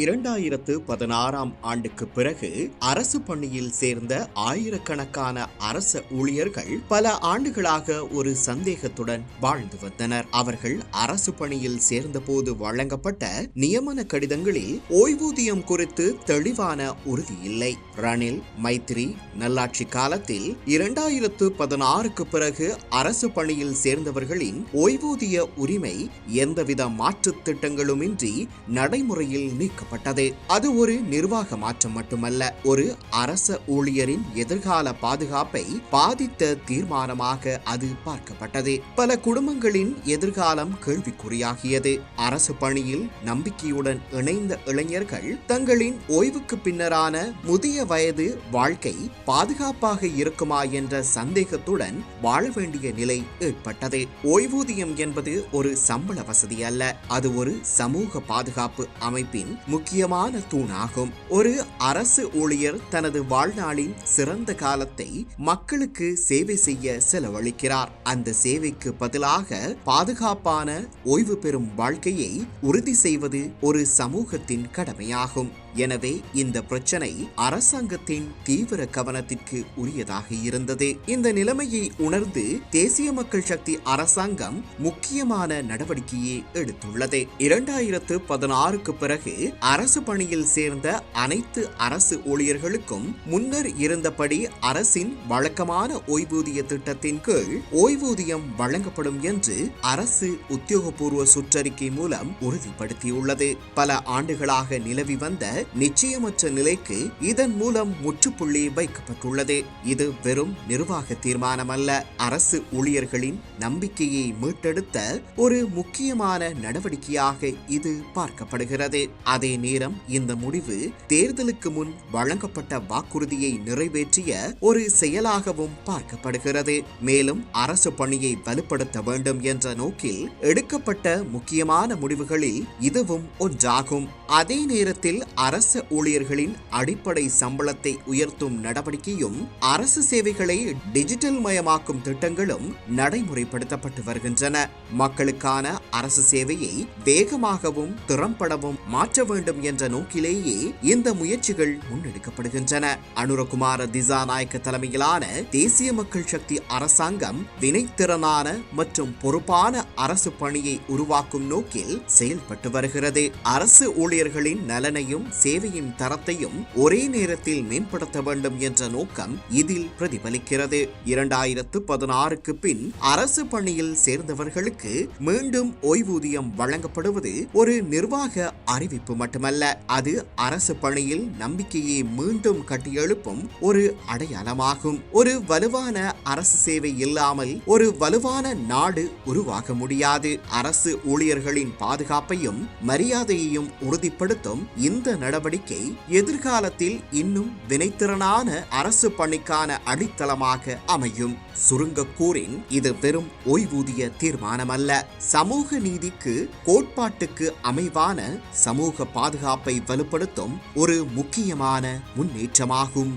2016ஆம் ஆண்டுக்கு பிறகு அரசு பணியில் சேர்ந்த ஆயிரக்கணக்கான அரச ஊழியர்கள் பல ஆண்டுகளாக ஒரு சந்தேகத்துடன் வாழ்ந்து வந்தனர். அவர்கள் அரசு பணியில் சேர்ந்தபோது வழங்கப்பட்ட நியமன கடிதங்களில் ஓய்வூதியம் குறித்து தெளிவான உறுதி இல்லை. ரணில் மைத்ரி நல்லாட்சி காலத்தில் 2016க்கு பிறகு அரசு பணியில் சேர்ந்தவர்களின் ஓய்வூதிய உரிமை எந்தவித மாற்று திட்டங்களுமின்றி நடைமுறையில் நீக்கப்பட்டது. அது ஒரு நிர்வாக மாற்றம் மட்டுமல்ல, ஒரு அரச ஊழியரின் எதிர்கால பாதுகாப்பை பாதித்த தீர்மானமாக அது பார்க்கப்பட்டது. பல குடும்பங்களின் எதிர்காலம் கேள்விக்குறியாகியது. அரசு பணியில் நம்பிக்கையுடன் இணைந்த இளைஞர்கள் தங்களின் ஓய்வுக்கு பின்னரான முதிய வயது வாழ்க்கை பாதுகாப்பாக இருக்குமா என்ற சந்தேகத்துடன் வாழ வேண்டிய நிலை ஏற்பட்டது. ஓய்வூதியம் என்பது ஒரு சம்பள வசதி அல்ல, அது ஒரு சமூக பாதுகாப்பு அமைப்பின் முக்கியமான தூணாகும். ஒரு அரசு ஊழியர் தனது வாழ்நாளின் சிறந்த காலத்தை மக்களுக்கு சேவை செய்ய செலவழிக்கிறார். அந்த சேவைக்கு பதிலாக பாதுகாப்பான ஓய்வு பெறும் வாழ்க்கையை உறுதி செய்வது ஒரு சமூகத்தின் கடமையாகும். எனவே இந்த பிரச்சனை அரசாங்கத்தின் தீவிர கவனத்திற்கு உரியதாக இருந்தது. இந்த நிலைமையை உணர்ந்து தேசிய மக்கள் சக்தி அரசாங்கம் முக்கியமான நடவடிக்கையை எடுத்துள்ளது. 2016க்கு பிறகு அரசு பணியில் சேர்ந்த அனைத்து அரசு ஊழியர்களுக்கும் முன்னர் இருந்தபடி அரசின் வழக்கமான ஓய்வூதிய திட்டத்தின் கீழ் ஓய்வூதியம் வழங்கப்படும் என்று அரசு உத்தியோகபூர்வ சுற்றறிக்கை மூலம் உறுதிப்படுத்தியுள்ளது. பல ஆண்டுகளாக நிலவி வந்த நிச்சயமற்ற நிலைக்கு இதன் மூலம் முற்றுப்புள்ளி வைக்கப்பட்டுள்ளது. இது வெறும் நிர்வாக தீர்மானம் அல்ல, அரசு ஊழியர்களின் நம்பிக்கையை மீட்டெடுத்த ஒரு முக்கியமான நடவடிக்கையாக இது பார்க்கப்படுகிறது. அதே நேரம் இந்த முடிவு தேர்தலுக்கு முன் வழங்கப்பட்ட வாக்குறுதியை நிறைவேற்றிய ஒரு செயலாகவும் பார்க்கப்படுகிறது. மேலும் அரசு பணியை வலுப்படுத்த வேண்டும் என்ற நோக்கில் எடுக்கப்பட்ட முக்கியமான முடிவுகளில் இதுவும் ஒன்றாகும். அதே நேரத்தில் அரசு ஊழியர்களின் அடிப்படை சம்பளத்தை உயர்த்தும் நடவடிக்கையும் அரசு சேவைகளை டிஜிட்டல் மயமாக்கும் திட்டங்களும் நடைமுறைப்படுத்தப்பட்டு வருகின்றன. மக்களுக்கான அரசு சேவையை வேகமாகவும் திறம்படவும் மாற்ற வேண்டும் என்ற நோக்கிலேயே இந்த முயற்சிகள் முன்னெடுக்கப்படுகின்றன. அனுரகுமார திசாநாயக்க தலைமையிலான தேசிய மக்கள் சக்தி அரசாங்கம் வினைத்திறனான மற்றும் பொறுப்பான அரசு பணியை உருவாக்கும் நோக்கில் செயல்பட்டு வருகிறது. அரசு ஊழியர்களின் நலனையும் சேவையின் தரத்தையும் ஒரே நேரத்தில் மேம்படுத்த வேண்டும் என்ற நோக்கம் இதில் பிரதிபலிக்கிறது. 2016க்கு பின் அரசு பணியில் சேர்ந்தவர்களுக்கு மீண்டும் ஓய்வூதியம் வழங்கப்படுவது ஒரு நிர்வாக அறிவிப்பு மட்டுமல்ல, அது அரசு பணியில் நம்பிக்கையை மீண்டும் கட்டியெழுப்பும் ஒரு அடையாளமாகும். ஒரு வலுவான அரசு சேவை இல்லாமல் ஒரு வலுவான நாடு உருவாக முடியாது. அரசு ஊழியர்களின் பாதுகாப்பையும் மரியாதையையும் உறுதிப்படுத்தும் இந்த நடவடிக்கை எதிர்காலத்தில் இன்னும் வினைத்திறனான அரசு பணிக்கான அடித்தளமாக அமையும். சுருங்க கூறின், இது வெறும் ஓய்வூதிய தீர்மானம் அல்ல, சமூக நீதிக்கு கோட்பாட்டுக்கு அமைவான சமூக பாதுகாப்பை வலுப்படுத்தும் ஒரு முக்கியமான முன்னேற்றமாகும்.